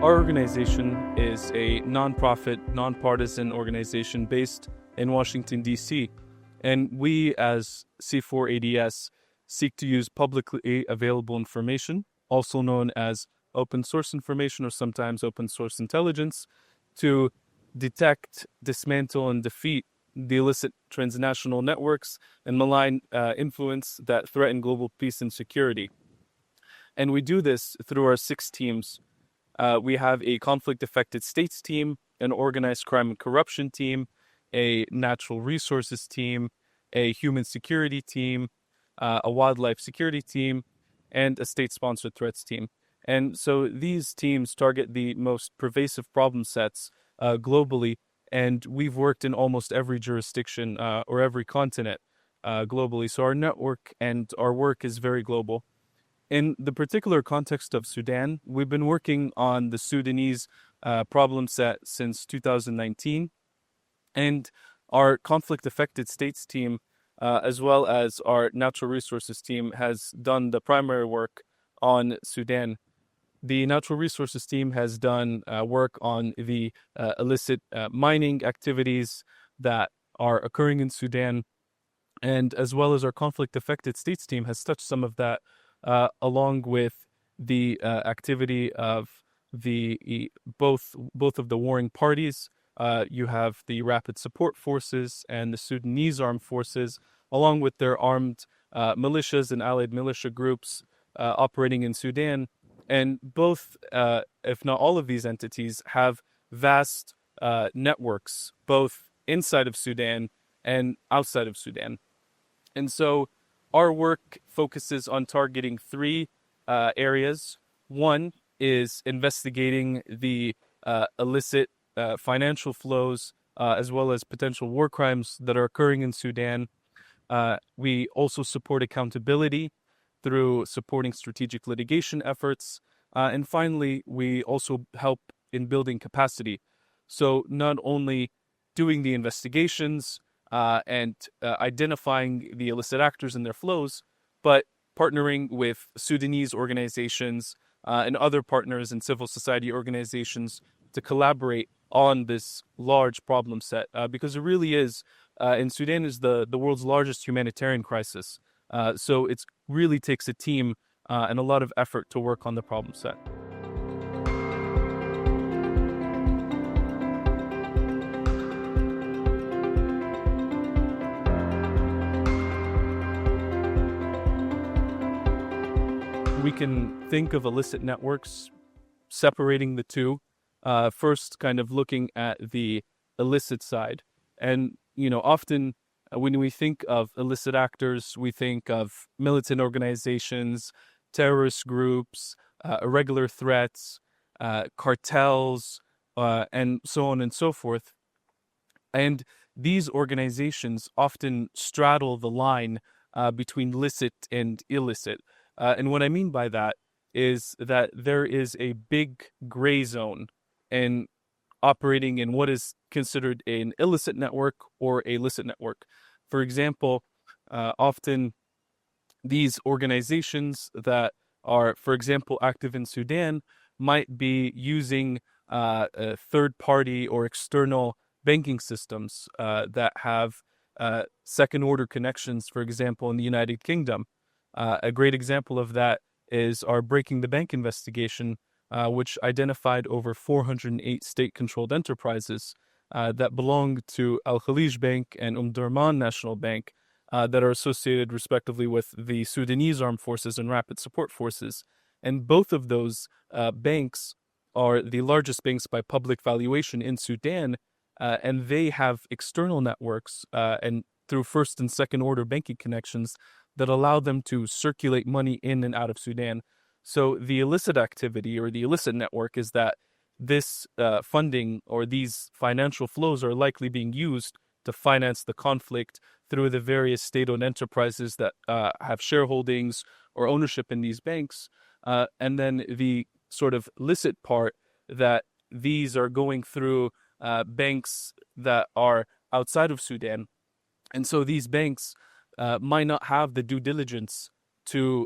our organization is a nonprofit, nonpartisan organization based in Washington, D.C. And we, as C4ADS, seek to use publicly available information, also known as open source information or sometimes open source intelligence, to detect, dismantle, and defeat the illicit transnational networks and malign influence that threaten global peace and security. And we do this through our 6 teams. We have a conflict-affected states team, an organized crime and corruption team, a natural resources team, a human security team, a wildlife security team, and a state-sponsored threats team. And so these teams target the most pervasive problem sets globally, and we've worked in almost every jurisdiction or every continent globally. So our network and our work is very global. In the particular context of Sudan, we've been working on the Sudanese problem set since 2019, and our conflict-affected states team, as well as our natural resources team, has done the primary work on Sudan. The natural resources team has done work on the illicit mining activities that are occurring in Sudan, and as well as our conflict-affected states team has touched some of that, along with the activity of the both of the warring parties. You have the Rapid Support Forces and the Sudanese Armed Forces, along with their armed militias and allied militia groups operating in Sudan. And both, if not all of these entities, have vast networks, both inside of Sudan and outside of Sudan. And so our work focuses on targeting 3 areas. One is investigating the illicit financial flows, as well as potential war crimes that are occurring in Sudan. We also support accountability through supporting strategic litigation efforts. And finally, we also help in building capacity. So not only doing the investigations and identifying the illicit actors and their flows, but partnering with Sudanese organizations and other partners and civil society organizations to collaborate on this large problem set, because it really is, in Sudan is the world's largest humanitarian crisis. So it really takes a team and a lot of effort to work on the problem set. We can think of illicit networks, separating the two. First, kind of looking at the illicit side. And, often when we think of illicit actors, we think of militant organizations, terrorist groups, irregular threats, cartels, and so on and so forth. And these organizations often straddle the line between licit and illicit. And what I mean by that is that there is a big gray zone in operating in what is considered an illicit network or a licit network. For example, often these organizations that are, for example, active in Sudan might be using third-party or external banking systems that have second-order connections, for example, in the United Kingdom. A great example of that is our Breaking the Bank investigation, which identified over 408 state-controlled enterprises that belong to Al Khalij Bank and Durman National Bank that are associated respectively with the Sudanese Armed Forces and Rapid Support Forces. And both of those banks are the largest banks by public valuation in Sudan, and they have external networks and through first and second order banking connections that allow them to circulate money in and out of Sudan. So the illicit activity or the illicit network is that this funding or these financial flows are likely being used to finance the conflict through the various state-owned enterprises that have shareholdings or ownership in these banks. And then the sort of licit part, that these are going through banks that are outside of Sudan. And so these banks might not have the due diligence to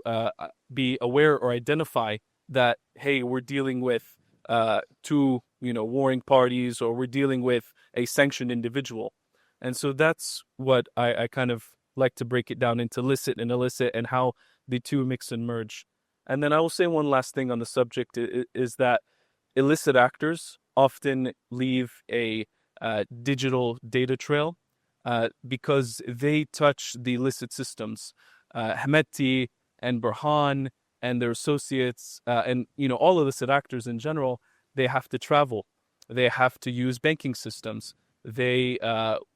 be aware or identify that, hey, we're dealing with two, warring parties, or we're dealing with a sanctioned individual. And so that's what I kind of like to break it down into licit and illicit and how the two mix and merge. And then I will say one last thing on the subject is that illicit actors often leave a digital data trail because they touch the illicit systems. Hemeti and Burhan and their associates and all illicit actors in general, they have to travel. They have to use banking systems. They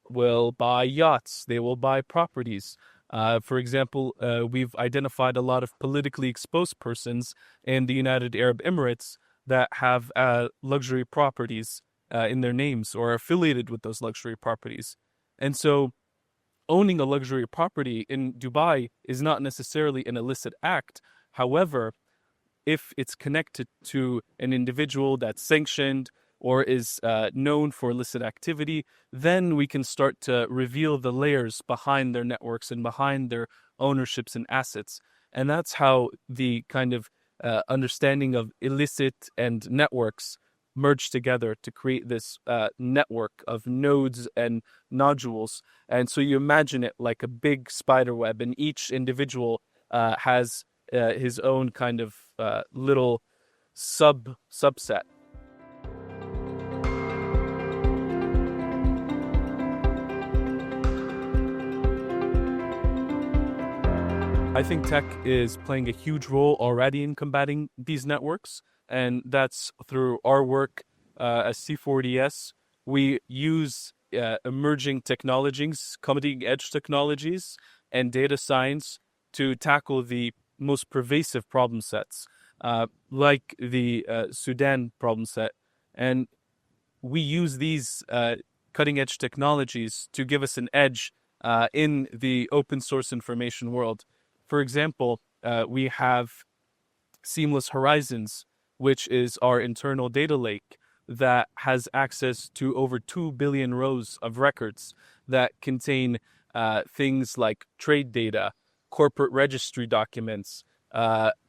will buy yachts. They will buy properties. For example, we've identified a lot of politically exposed persons in the United Arab Emirates that have luxury properties in their names or are affiliated with those luxury properties. And so owning a luxury property in Dubai is not necessarily an illicit act. However, if it's connected to an individual that's sanctioned or is known for illicit activity, then we can start to reveal the layers behind their networks and behind their ownerships and assets. And that's how the kind of understanding of illicit and networks merge together to create this network of nodes and nodules. And so you imagine it like a big spider web, and each individual has his own kind of little subset. I think tech is playing a huge role already in combating these networks, and that's through our work as C4ADS. We use emerging technologies, cutting-edge technologies, and data science to tackle the most pervasive problem sets, like the Sudan problem set. And we use these cutting-edge technologies to give us an edge in the open source information world. For example, we have Seamless Horizons, which is our internal data lake that has access to over 2 billion rows of records that contain things like trade data, corporate registry documents,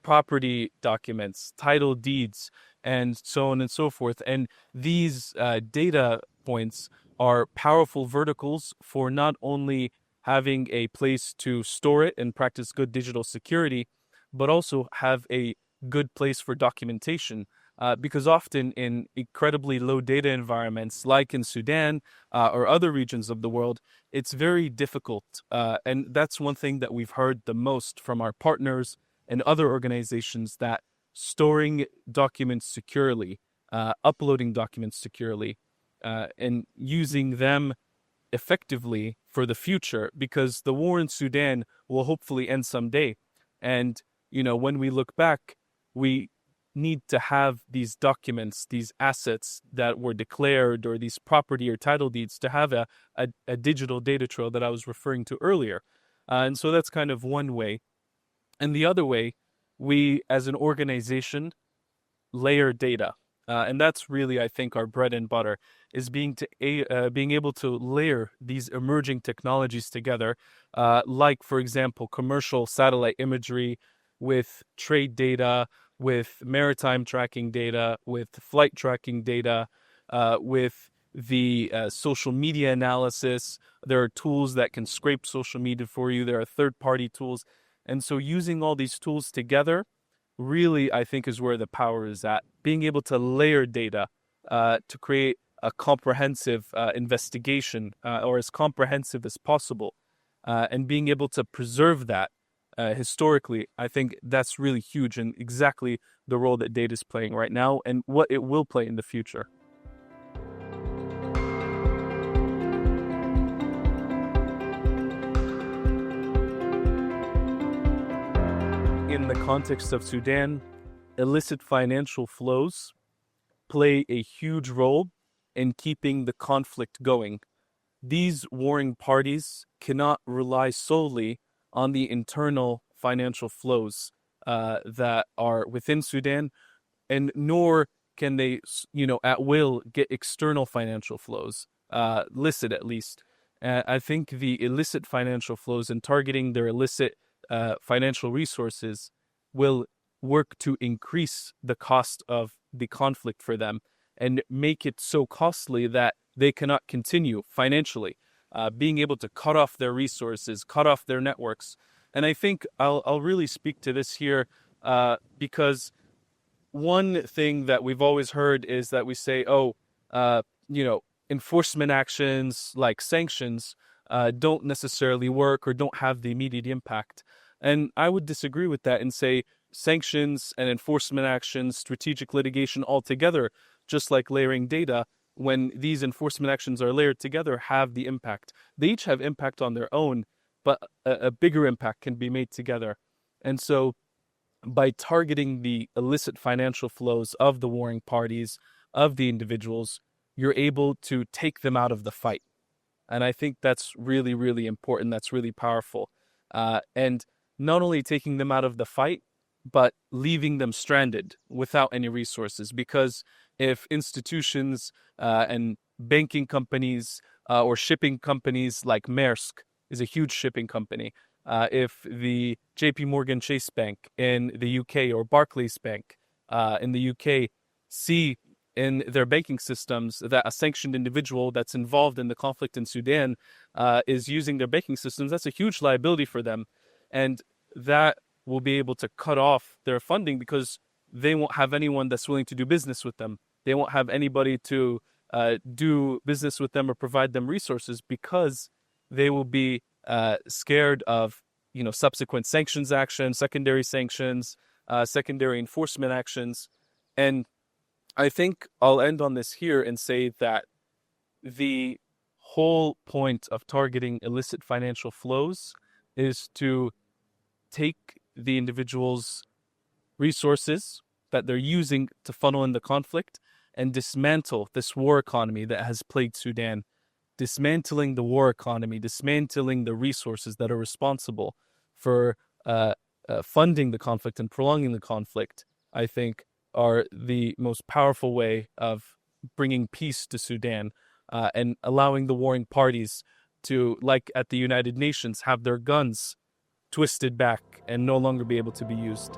property documents, title deeds, and so on and so forth. And these data points are powerful verticals for not only having a place to store it and practice good digital security, but also have a good place for documentation. Because often in incredibly low data environments, like in Sudan or other regions of the world, it's very difficult. And that's one thing that we've heard the most from our partners and other organizations, that storing documents securely, uploading documents securely, and using them effectively for the future, because the war in Sudan will hopefully end someday. And, when we look back, we need to have these documents, these assets that were declared, or these property or title deeds, to have a digital data trail that I was referring to earlier. And so that's kind of one way. And the other way, we as an organization layer data. And that's really, I think, our bread and butter, is being able to layer these emerging technologies together, like, for example, commercial satellite imagery with trade data, with maritime tracking data, with flight tracking data, with the social media analysis. There are tools that can scrape social media for you. There are third-party tools. And so using all these tools together really, I think, is where the power is at. Being able to layer data to create a comprehensive investigation, or as comprehensive as possible, and being able to preserve that historically, I think that's really huge, and exactly the role that data is playing right now and what it will play in the future. In the context of Sudan, illicit financial flows play a huge role in keeping the conflict going. These warring parties cannot rely solely on the internal financial flows that are within Sudan, and nor can they, at will get external financial flows, licit at least. I think the illicit financial flows and targeting their illicit financial resources will work to increase the cost of the conflict for them and make it so costly that they cannot continue financially, being able to cut off their resources, cut off their networks. And I think I'll really speak to this here because one thing that we've always heard is that we say, enforcement actions like sanctions don't necessarily work or don't have the immediate impact. And I would disagree with that and say sanctions and enforcement actions, strategic litigation altogether, just like layering data, when these enforcement actions are layered together, have the impact. They each have impact on their own, but a bigger impact can be made together. And so by targeting the illicit financial flows of the warring parties, of the individuals, you're able to take them out of the fight. And I think that's really, really important. That's really powerful. And not only taking them out of the fight, but leaving them stranded without any resources. Because if institutions and banking companies or shipping companies like Maersk is a huge shipping company, if the JP Morgan Chase Bank in the UK or Barclays Bank in the UK see in their banking systems that a sanctioned individual that's involved in the conflict in Sudan is using their banking systems, that's a huge liability for them. And that will be able to cut off their funding because they won't have anyone that's willing to do business with them. They won't have anybody to do business with them or provide them resources because they will be scared of, subsequent sanctions actions, secondary sanctions, secondary enforcement actions. And I think I'll end on this here and say that the whole point of targeting illicit financial flows is to take the individual's resources that they're using to funnel in the conflict and dismantle this war economy that has plagued Sudan. Dismantling the war economy, dismantling the resources that are responsible for funding the conflict and prolonging the conflict, I think, are the most powerful way of bringing peace to Sudan and allowing the warring parties to, like at the United Nations, have their guns twisted back and no longer be able to be used.